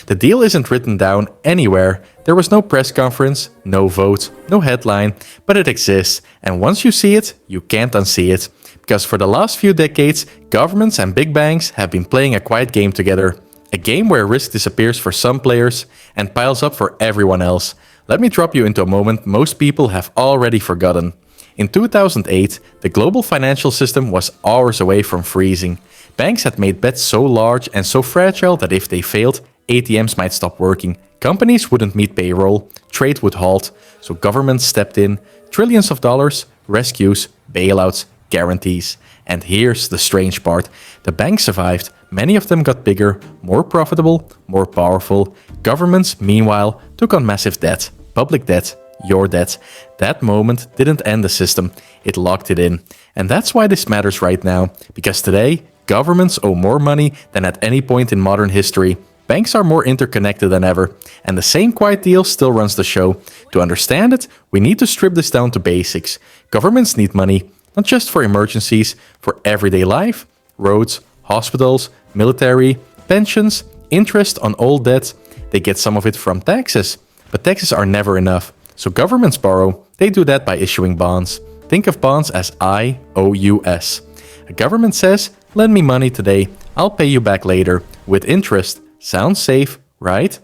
The deal isn't written down anywhere. There was no press conference, no vote, no headline, but it exists, and once you see it, you can't unsee it. Because for the last few decades, governments and big banks have been playing a quiet game together. A game where risk disappears for some players and piles up for everyone else. Let me drop you into a moment most people have already forgotten. In 2008, the global financial system was hours away from freezing. Banks had made bets so large and so fragile that if they failed, ATMs might stop working, companies wouldn't meet payroll, trade would halt, so governments stepped in, trillions of dollars, rescues, bailouts, guarantees. And here's the strange part. The banks survived, many of them got bigger, more profitable, more powerful. Governments, meanwhile, took on massive debt, public debt, your debt. That moment didn't end the system, it locked it in. And that's why this matters right now, because today, governments owe more money than at any point in modern history. Banks are more interconnected than ever, and the same quiet deal still runs the show. To understand it, we need to strip this down to basics. Governments need money, not just for emergencies, for everyday life, roads, hospitals, military, pensions, interest on old debt. They get some of it from taxes, but taxes are never enough. So governments borrow, they do that by issuing bonds. Think of bonds as IOUs. A government says, lend me money today, I'll pay you back later, with interest. Sounds safe, right?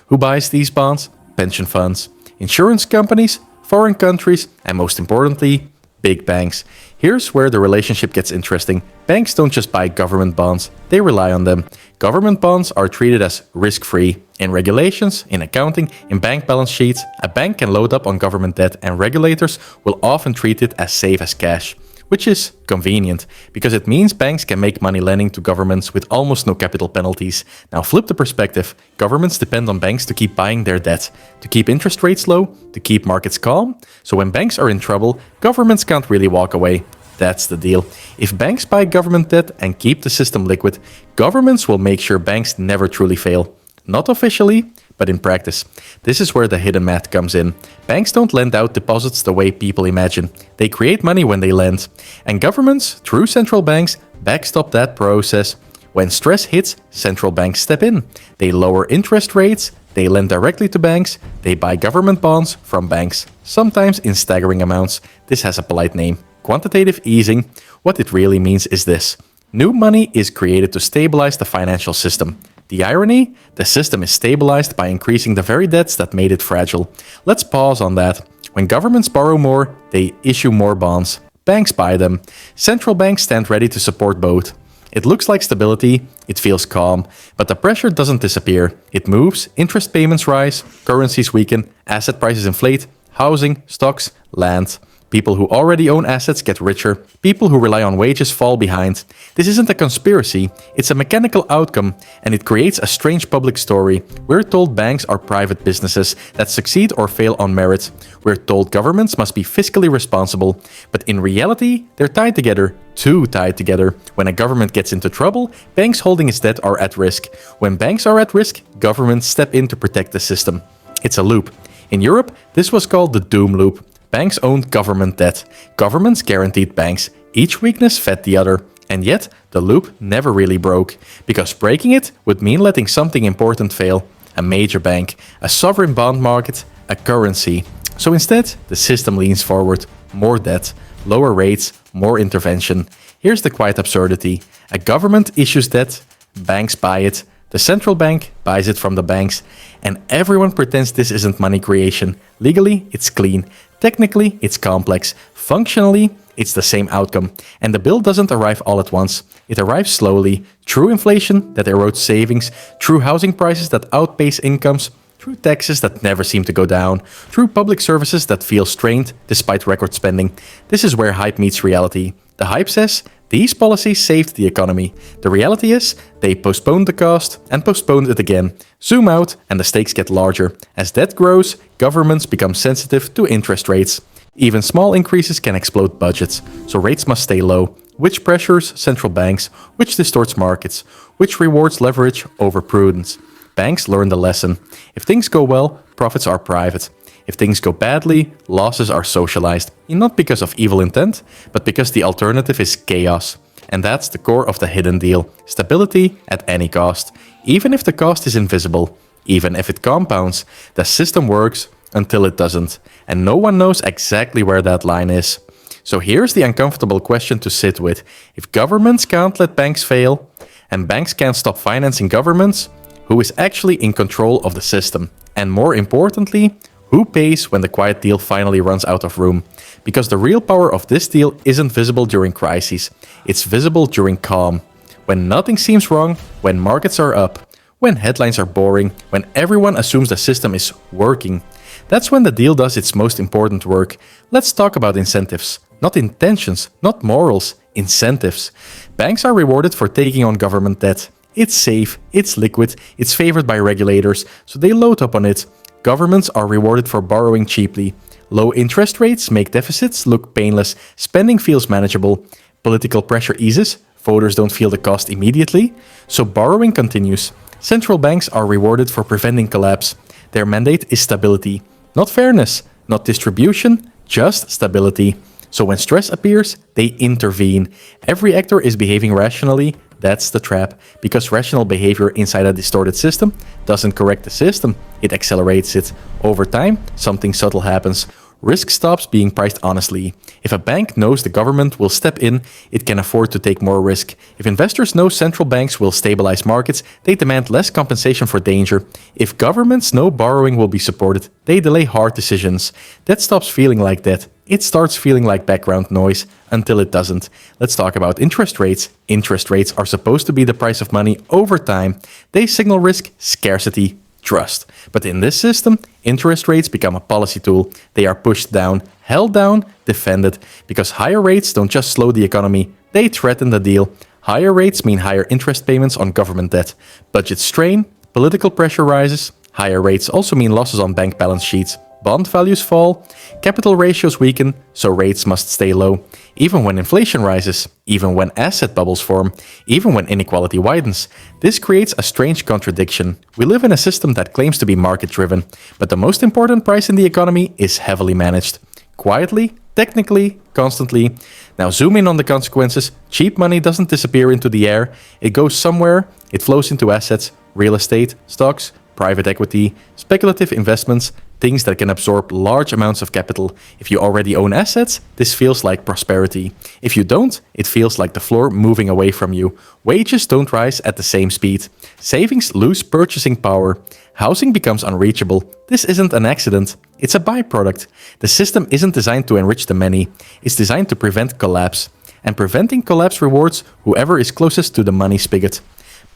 Who buys these bonds? Pension funds, insurance companies, foreign countries, and most importantly, big banks. Here's where the relationship gets interesting. Banks don't just buy government bonds, they rely on them. Government bonds are treated as risk-free. In regulations, in accounting, in bank balance sheets, a bank can load up on government debt and regulators will often treat it as safe as cash. Which is convenient, because it means banks can make money lending to governments with almost no capital penalties. Now flip the perspective. Governments depend on banks to keep buying their debt, to keep interest rates low, to keep markets calm. So when banks are in trouble, governments can't really walk away. That's the deal. If banks buy government debt and keep the system liquid, governments will make sure banks never truly fail. Not officially, but in practice. This is where the hidden math comes in. Banks don't lend out deposits the way people imagine. They create money when they lend. And governments, through central banks, backstop that process. When stress hits, central banks step in. They lower interest rates, they lend directly to banks, they buy government bonds from banks, sometimes in staggering amounts. This has a polite name. Quantitative easing. What it really means is this. New money is created to stabilize the financial system. The irony? The system is stabilized by increasing the very debts that made it fragile. Let's pause on that. When governments borrow more, they issue more bonds. Banks buy them. Central banks stand ready to support both. It looks like stability, it feels calm, but the pressure doesn't disappear. It moves, interest payments rise, currencies weaken, asset prices inflate, housing, stocks, land. People who already own assets get richer. People who rely on wages fall behind. This isn't a conspiracy, it's a mechanical outcome, and it creates a strange public story. We're told banks are private businesses that succeed or fail on merit. We're told governments must be fiscally responsible. But in reality, they're tied together, too tied together. When a government gets into trouble, banks holding its debt are at risk. When banks are at risk, governments step in to protect the system. It's a loop. In Europe, this was called the doom loop. Banks owned government debt. Governments guaranteed banks. Each weakness fed the other. And yet, the loop never really broke. Because breaking it would mean letting something important fail. A major bank, a sovereign bond market, a currency. So instead, the system leans forward. More debt, lower rates, more intervention. Here's the quiet absurdity. A government issues debt, banks buy it. The central bank buys it from the banks. And everyone pretends this isn't money creation. Legally, it's clean. Technically, it's complex. Functionally, it's the same outcome. And the bill doesn't arrive all at once. It arrives slowly, through inflation that erodes savings, through housing prices that outpace incomes, through taxes that never seem to go down, through public services that feel strained despite record spending. This is where hype meets reality. The hype says, these policies saved the economy. The reality is, they postponed the cost and postponed it again. Zoom out and the stakes get larger. As debt grows, governments become sensitive to interest rates. Even small increases can explode budgets, so rates must stay low, which pressures central banks, which distorts markets, which rewards leverage over prudence. Banks learn the lesson. If things go well, profits are private. If things go badly, losses are socialized, not because of evil intent, but because the alternative is chaos. And that's the core of the hidden deal. Stability at any cost. Even if the cost is invisible. Even if it compounds, the system works until it doesn't, and no one knows exactly where that line is. So here's the uncomfortable question to sit with. If governments can't let banks fail, and banks can't stop financing governments, who is actually in control of the system? And more importantly, who pays when the quiet deal finally runs out of room? Because the real power of this deal isn't visible during crises, it's visible during calm. When nothing seems wrong, when markets are up, when headlines are boring, when everyone assumes the system is working. That's when the deal does its most important work. Let's talk about incentives. Not intentions, not morals, incentives. Banks are rewarded for taking on government debt. It's safe, it's liquid, it's favored by regulators, so they load up on it. Governments are rewarded for borrowing cheaply. Low interest rates make deficits look painless, spending feels manageable. Political pressure eases, voters don't feel the cost immediately, so borrowing continues. Central banks are rewarded for preventing collapse. Their mandate is stability. Not fairness, not distribution, just stability. So when stress appears, they intervene. Every actor is behaving rationally. That's the trap. Because rational behavior inside a distorted system doesn't correct the system, it accelerates it. Over time, something subtle happens. Risk stops being priced honestly. If a bank knows the government will step in, it can afford to take more risk. If investors know central banks will stabilize markets, they demand less compensation for danger. If governments know borrowing will be supported, they delay hard decisions. That stops feeling like debt. It starts feeling like background noise until it doesn't. Let's talk about interest rates. Interest rates are supposed to be the price of money over time. They signal risk, scarcity, trust. But in this system, interest rates become a policy tool. They are pushed down, held down, defended. Because higher rates don't just slow the economy, they threaten the deal. Higher rates mean higher interest payments on government debt. Budget strain, political pressure rises. Higher rates also mean losses on bank balance sheets. Bond values fall, capital ratios weaken, so rates must stay low. Even when inflation rises, even when asset bubbles form, even when inequality widens. This creates a strange contradiction. We live in a system that claims to be market-driven, but the most important price in the economy is heavily managed. Quietly, technically, constantly. Now zoom in on the consequences. Cheap money doesn't disappear into the air. It goes somewhere. It flows into assets, real estate, stocks, private equity, speculative investments, things that can absorb large amounts of capital. If you already own assets, this feels like prosperity. If you don't, it feels like the floor moving away from you. Wages don't rise at the same speed. Savings lose purchasing power. Housing becomes unreachable. This isn't an accident. It's a byproduct. The system isn't designed to enrich the many. It's designed to prevent collapse. And preventing collapse rewards whoever is closest to the money spigot.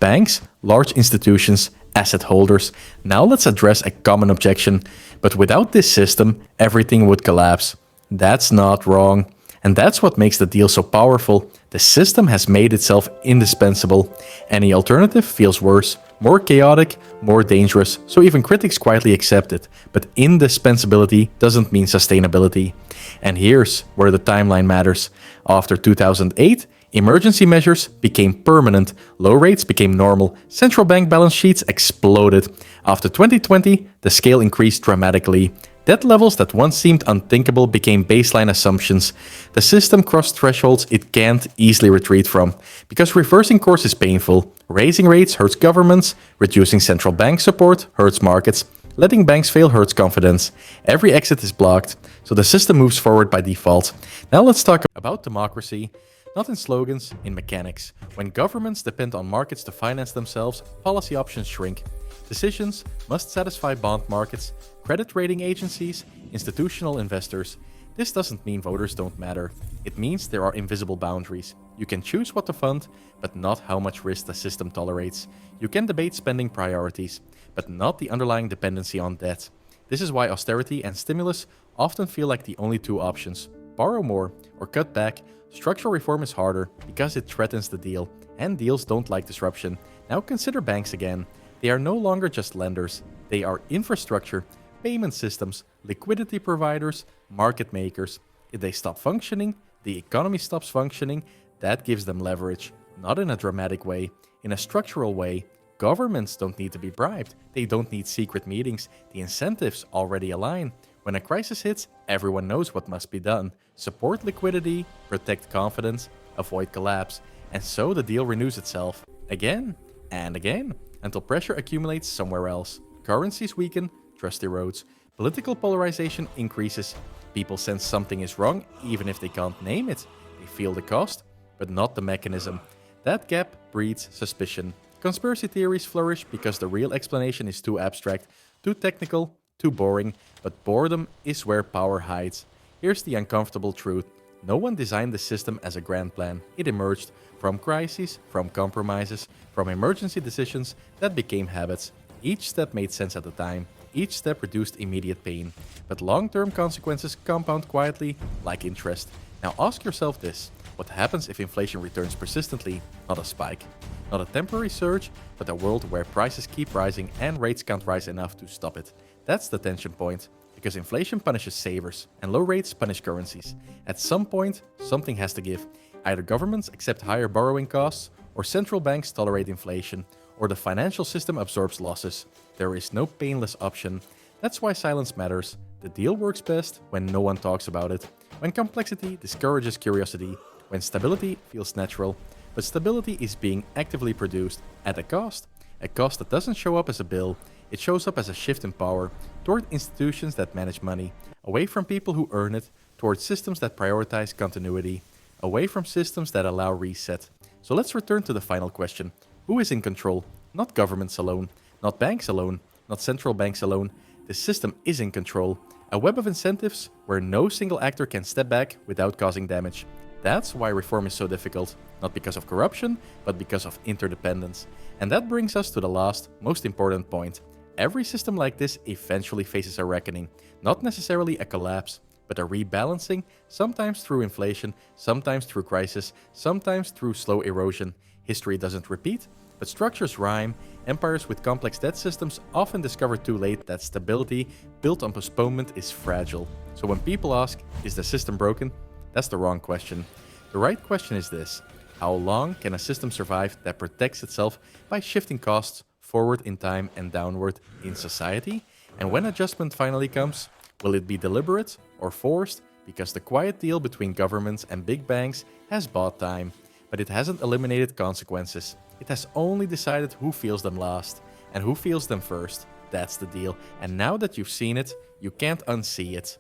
Banks, large institutions, asset holders. Now let's address a common objection. But without this system, everything would collapse. That's not wrong. And that's what makes the deal so powerful. The system has made itself indispensable. Any alternative feels worse, more chaotic, more dangerous, so even critics quietly accept it. But indispensability doesn't mean sustainability. And here's where the timeline matters. After 2008, emergency measures became permanent, low rates became normal, central bank balance sheets exploded. After 2020, the scale increased dramatically. Debt levels that once seemed unthinkable became baseline assumptions. The system crossed thresholds it can't easily retreat from. Because reversing course is painful. Raising rates hurts governments, reducing central bank support hurts markets, letting banks fail hurts confidence. Every exit is blocked, so the system moves forward by default. Now let's talk about democracy. Not in slogans, in mechanics. When governments depend on markets to finance themselves, policy options shrink. Decisions must satisfy bond markets, credit rating agencies, institutional investors. This doesn't mean voters don't matter. It means there are invisible boundaries. You can choose what to fund, but not how much risk the system tolerates. You can debate spending priorities, but not the underlying dependency on debt. This is why austerity and stimulus often feel like the only two options. Borrow more or cut back. Structural reform is harder because it threatens the deal, and deals don't like disruption. Now consider banks again. They are no longer just lenders. They are infrastructure, payment systems, liquidity providers, market makers. If they stop functioning, the economy stops functioning. That gives them leverage, not in a dramatic way, in a structural way. Governments don't need to be bribed. They don't need secret meetings. The incentives already align. When a crisis hits, everyone knows what must be done. Support liquidity, protect confidence, avoid collapse. And so the deal renews itself again and again until pressure accumulates somewhere else. Currencies weaken, trust erodes, political polarization increases, people sense something is wrong even if they can't name it. They feel the cost, but not the mechanism. That gap breeds suspicion. Conspiracy theories flourish because the real explanation is too abstract, too technical, too boring, but boredom is where power hides. Here's the uncomfortable truth. No one designed the system as a grand plan. It emerged from crises, from compromises, from emergency decisions that became habits. Each step made sense at the time. Each step reduced immediate pain. But long-term consequences compound quietly, like interest. Now ask yourself this. What happens if inflation returns persistently, not a spike? Not a temporary surge, but a world where prices keep rising and rates can't rise enough to stop it. That's the tension point. Because inflation punishes savers, and low rates punish currencies. At some point, something has to give. Either governments accept higher borrowing costs, or central banks tolerate inflation, or the financial system absorbs losses. There is no painless option. That's why silence matters. The deal works best when no one talks about it, when complexity discourages curiosity, when stability feels natural. But stability is being actively produced at a cost that doesn't show up as a bill. It shows up as a shift in power toward institutions that manage money, away from people who earn it, towards systems that prioritize continuity, away from systems that allow reset. So let's return to the final question. Who is in control? Not governments alone, not banks alone, not central banks alone. The system is in control. A web of incentives where no single actor can step back without causing damage. That's why reform is so difficult, not because of corruption, but because of interdependence. And that brings us to the last, most important point. Every system like this eventually faces a reckoning, not necessarily a collapse, but a rebalancing, sometimes through inflation, sometimes through crisis, sometimes through slow erosion. History doesn't repeat, but structures rhyme. Empires with complex debt systems often discover too late that stability built on postponement is fragile. So when people ask, is the system broken? That's the wrong question. The right question is this: how long can a system survive that protects itself by shifting costs forward in time and downward in society? And when adjustment finally comes, will it be deliberate or forced? Because the quiet deal between governments and big banks has bought time, but it hasn't eliminated consequences. It has only decided who feels them last and who feels them first. That's the deal. And now that you've seen it, you can't unsee it.